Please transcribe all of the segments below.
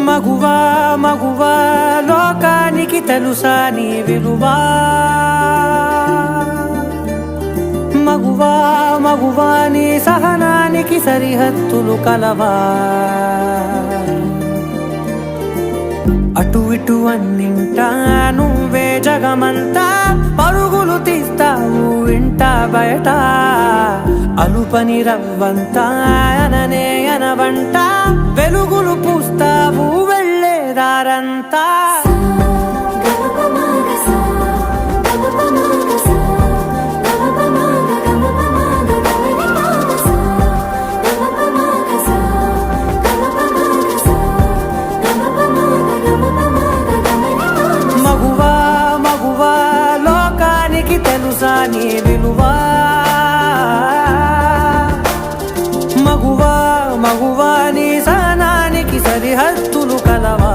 మగువా మగువా లోకానికి తెలుసా నీ విలువా, మగువా మగువా నీ సహనానికి సరిహద్దులు కలవా. అటు ఇటు అన్నింటా నువ్వే జగమంతా, పరుగులు తీస్తావు ఇంట బయట. అలుపని రవ్వంతా అననే అనవంట, వెలుగులు పూస్తావు వెళ్ళేదారంతా. మగువా మగువా లోకానికి తెలుసా నీ విలువా, మగువా మగువా నీ సహనానికి సరిహద్దులు కలవా.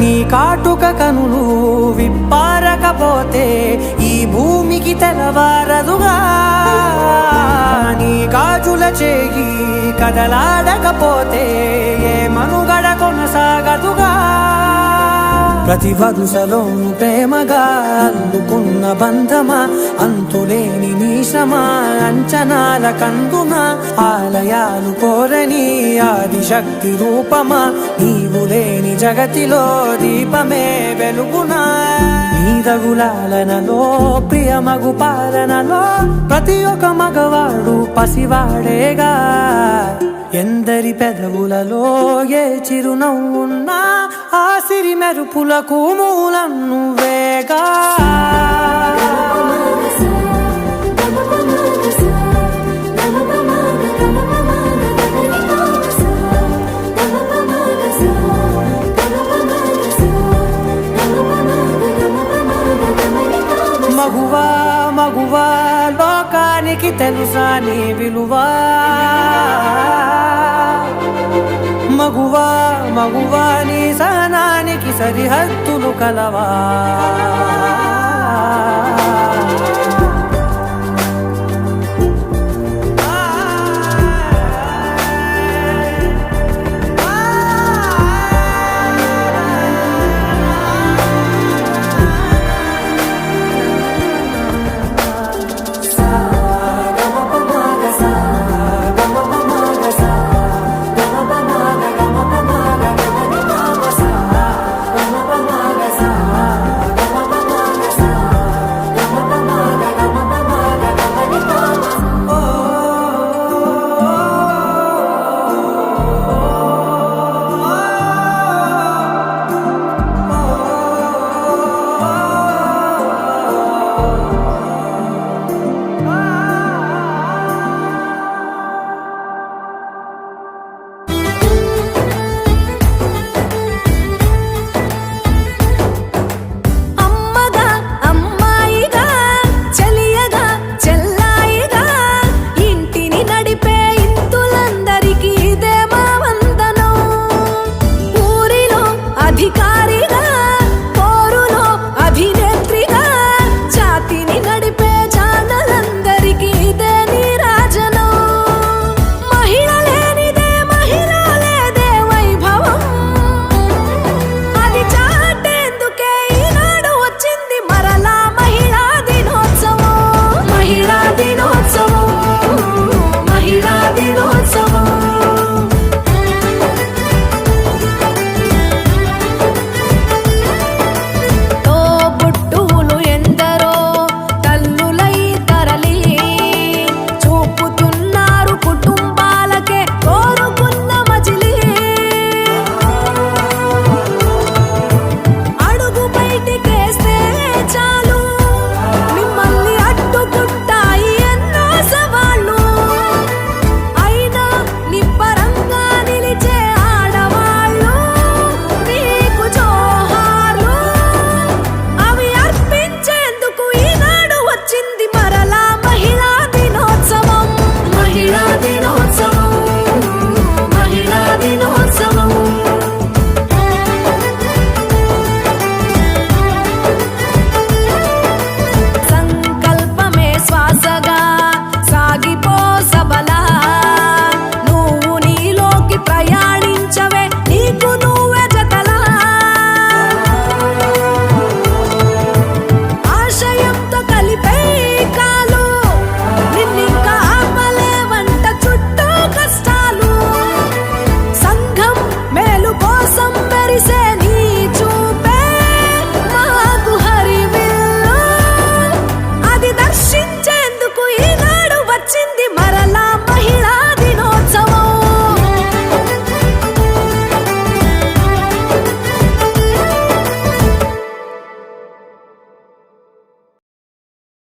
నీ కాటుక కనులు విప్పారకపోతే ఈ భూమికి తెలవారదుగా, నీ గాజుల చేయి కదలాడకపోతే ఏ మనుగడ కొనసాగదుగా. ప్రతి వరుసలోను ప్రేమగా అల్లుకున్న బంధమా, అంతులేని నీశమా అంచనాల కందున. ఆలయాలు కోరని ఆదిశక్తి రూపమా, నీవు లేని జగతిలో దీపమే వెలుగునా. నీదగులాలనలో ప్రియమగు పాలనలో ప్రతి ఒక్క మగవాడు పసివాడేగా. ఎందరి పెదవులలో ఏ చిరునవ్వున్నా ఆ సిరి మెరుపులకు మూలం నువ్వేగా. మగువా మగువా లోకానికి తెలుసా నీ విలువా, మగువా మగువా నీ సహనానికి సరిహద్దులు కలవా.